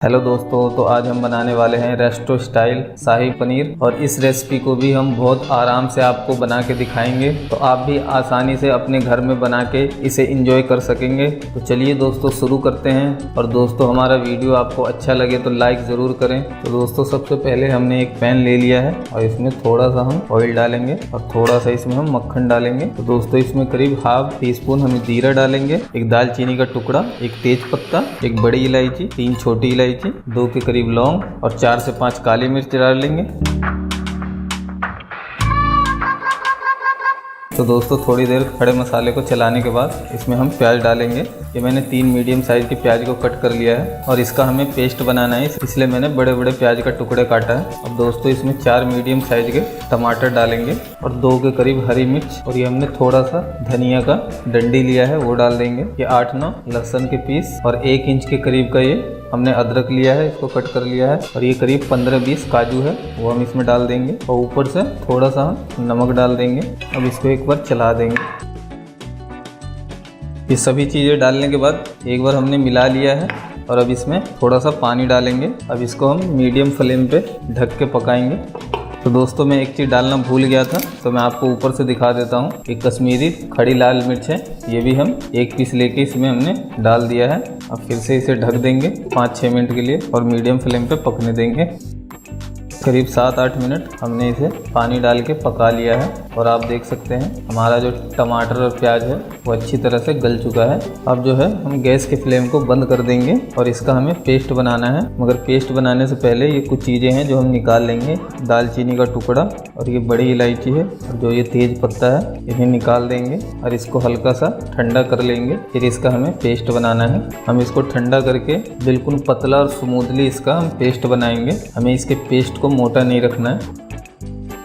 Hello दोस्तों, तो आज हम बनाने वाले हैं रेस्टो स्टाइल शाही पनीर और इस रेसिपी को भी हम बहुत आराम से आपको बना के दिखाएंगे, तो आप भी आसानी से अपने घर में बना के इसे एंजॉय कर सकेंगे। तो चलिए दोस्तों शुरू करते हैं। और दोस्तों हमारा वीडियो आपको अच्छा लगे तो लाइक ज़रूर करें। तो दोस्तों सबसे पहले हमने एक पैन ले लिया है और इसमें थोड़ा सा हम ऑयल डालेंगे और थोड़ा सा इसमें हम मक्खन डालेंगे। तो दोस्तों इसमें करीब हाफ टी स्पून हम जीरा डालेंगे, एक दालचीनी का टुकड़ा, एक तेज पत्ता, एक बड़ी इलायची, 3 छोटी इलायची, 2 के करीब लौंग और 4 से 5 काली मिर्च डाल लेंगे। तो दोस्तों थोड़ी देर खड़े मसाले को चलाने के बाद इसमें हम प्याज डालेंगे। ये मैंने 3 मीडियम साइज़ के प्याज को कट कर लिया है और इसका हमें पेस्ट बनाना है, इसलिए मैंने बड़े बड़े प्याज का टुकड़े काटा है। अब दोस्तों इसमें 4 मीडियम साइज़ के टमाटर डालेंगे और 2 के करीब हरी मिर्च, और ये हमने थोड़ा सा धनिया का डंडी लिया है वो डाल देंगे। ये 8-9 लहसुन के पीस और 1 इंच के करीब का ये हमने अदरक लिया है, इसको कट कर लिया है। और ये करीब 15-20 काजू है वो हम इसमें डाल देंगे और ऊपर से थोड़ा सा हम नमक डाल देंगे। अब इसको एक बार चला देंगे। ये सभी चीज़ें डालने के बाद एक बार हमने मिला लिया है और अब इसमें थोड़ा सा पानी डालेंगे। अब इसको हम मीडियम फ्लेम पे ढक के पकाएंगे। तो दोस्तों मैं एक चीज़ डालना भूल गया था, तो मैं आपको ऊपर से दिखा देता हूँ कि कश्मीरी खड़ी लाल मिर्च है, ये भी हम 1 पीस लेके इसमें हमने डाल दिया है। अब फिर से इसे ढक देंगे 5-6 मिनट के लिए और मीडियम फ्लेम पे पकने देंगे। करीब 7-8 मिनट हमने इसे पानी डाल के पका लिया है और आप देख सकते हैं हमारा जो टमाटर और प्याज है वो अच्छी तरह से गल चुका है। अब जो है हम गैस के फ्लेम को बंद कर देंगे और इसका हमें पेस्ट बनाना है। मगर पेस्ट बनाने से पहले ये कुछ चीज़ें हैं जो हम निकाल लेंगे। दालचीनी का टुकड़ा और ये बड़ी इलायची है और जो ये तेज पत्ता है इन्हें निकाल देंगे और इसको हल्का सा ठंडा कर लेंगे। फिर इसका हमें पेस्ट बनाना है। हम इसको ठंडा करके बिल्कुल पतला और स्मूथली इसका हम पेस्ट बनाएंगे। हमें इसके पेस्ट को मोटा नहीं रखना है।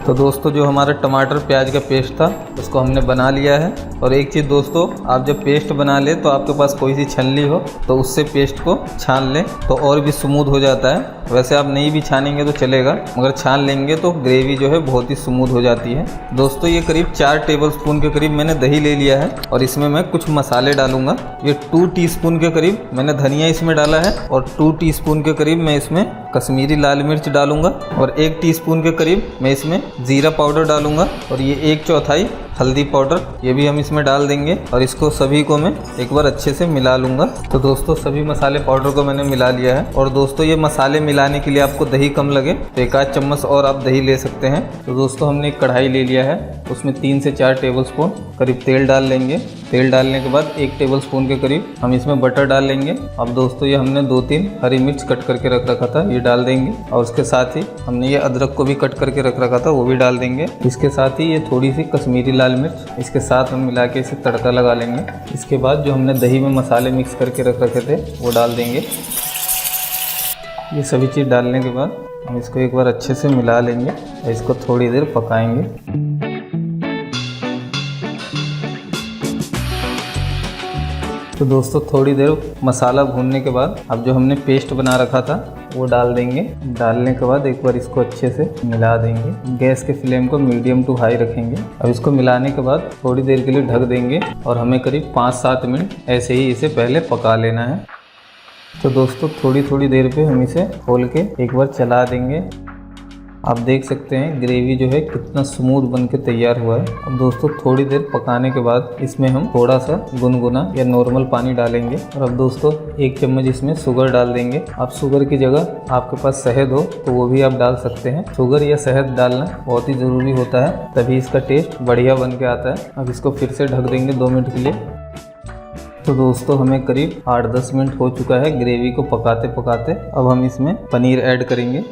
तो दोस्तों जो हमारा टमाटर प्याज का पेस्ट था उसको हमने बना लिया है। और एक चीज़ दोस्तों, आप जब पेस्ट बना ले तो आपके पास कोई सी छलनी हो तो उससे पेस्ट को छान लें तो और भी स्मूथ हो जाता है। वैसे आप नहीं भी छानेंगे तो चलेगा, मगर छान लेंगे तो ग्रेवी जो है बहुत ही स्मूथ हो जाती है। दोस्तों ये करीब 4 टेबलस्पून के करीब मैंने दही ले लिया है और इसमें मैं कुछ मसाले डालूंगा। ये 2 टीस्पून के करीब मैंने धनिया इसमें डाला है और 2 टीस्पून के करीब मैं इसमें कश्मीरी लाल मिर्च डालूंगा और 1 टीस्पून के करीब मैं इसमें जीरा पाउडर डालूंगा और ये 1/4 हल्दी पाउडर ये भी हम इसमें डाल देंगे और इसको सभी को मैं एक बार अच्छे से मिला लूँगा। तो दोस्तों सभी मसाले पाउडर को मैंने मिला लिया है। और दोस्तों ये मसाले मिलाने के लिए आपको दही कम लगे तो 1 चम्मच और आप दही ले सकते हैं। तो दोस्तों हमने एक कढ़ाई ले लिया है, उसमें 3 से 4 टेबलस्पून करीब तेल डाल लेंगे। तेल डालने के बाद 1 टेबलस्पून के करीब हम इसमें बटर डाल लेंगे। अब दोस्तों ये हमने 2-3 हरी मिर्च कट करके रख रखा था ये डाल देंगे और उसके साथ ही हमने ये अदरक को भी कट करके रख रखा था वो भी डाल देंगे। इसके साथ ही ये थोड़ी सी कश्मीरी लाल मिर्च इसके साथ हम मिला के इसे तड़का लगा लेंगे। इसके बाद जो हमने दही में मसाले मिक्स करके रख रखे थे वो डाल देंगे। ये सभी चीज़ डालने के बाद हम इसको एक बार अच्छे से मिला लेंगे और इसको थोड़ी देर पकाएंगे। तो दोस्तों थोड़ी देर मसाला भूनने के बाद अब जो हमने पेस्ट बना रखा था वो डाल देंगे। डालने के बाद एक बार इसको अच्छे से मिला देंगे। गैस के फ्लेम को मीडियम टू हाई रखेंगे। अब इसको मिलाने के बाद थोड़ी देर के लिए ढक देंगे और हमें करीब 5-7 मिनट ऐसे ही इसे पहले पका लेना है। तो दोस्तों थोड़ी देर पे हम इसे खोल के एक बार चला देंगे। आप देख सकते हैं ग्रेवी जो है कितना स्मूथ बन के तैयार हुआ है। अब दोस्तों थोड़ी देर पकाने के बाद इसमें हम थोड़ा सा गुनगुना या नॉर्मल पानी डालेंगे और अब दोस्तों 1 चम्मच इसमें शुगर डाल देंगे। आप शुगर की जगह आपके पास शहद हो तो वो भी आप डाल सकते हैं। शुगर या शहद डालना बहुत ही ज़रूरी होता है, तभी इसका टेस्ट बढ़िया बन के आता है। अब इसको फिर से ढक देंगे 2 मिनट के लिए। तो दोस्तों हमें करीब 8-10 मिनट हो चुका है ग्रेवी को पकाते पकाते। अब हम इसमें पनीर ऐड करेंगे।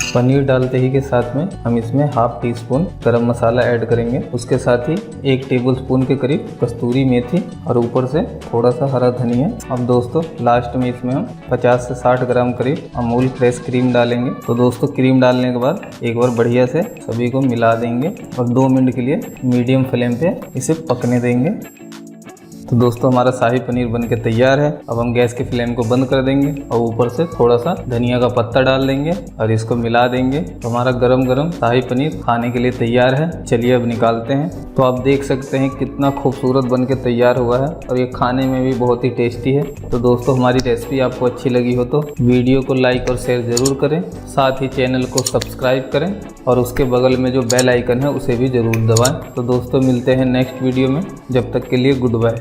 पनीर डालते ही के साथ में हम इसमें हाफ टी स्पून गरम मसाला ऐड करेंगे। उसके साथ ही 1 टेबलस्पून के करीब कस्तूरी मेथी और ऊपर से थोड़ा सा हरा धनिया। अब दोस्तों लास्ट में इसमें हम 50 से 60 ग्राम करीब अमूल फ्रेश क्रीम डालेंगे। तो दोस्तों क्रीम डालने के बाद एक बार बढ़िया से सभी को मिला देंगे और 2 मिनट के लिए मीडियम फ्लेम पे इसे पकने देंगे। तो दोस्तों हमारा शाही पनीर बनके तैयार है। अब हम गैस के फ्लेम को बंद कर देंगे और ऊपर से थोड़ा सा धनिया का पत्ता डाल देंगे और इसको मिला देंगे। तो हमारा गरम गरम शाही पनीर खाने के लिए तैयार है। चलिए अब निकालते हैं। तो आप देख सकते हैं कितना खूबसूरत बनके तैयार हुआ है और ये खाने में भी बहुत ही टेस्टी है। तो दोस्तों हमारी रेसिपी आपको अच्छी लगी हो तो वीडियो को लाइक और शेयर ज़रूर करें, साथ ही चैनल को सब्सक्राइब करें और उसके बगल में जो बेल आइकन है उसे भी ज़रूर दबाएं। तो दोस्तों मिलते हैं नेक्स्ट वीडियो में, जब तक के लिए गुड बाय।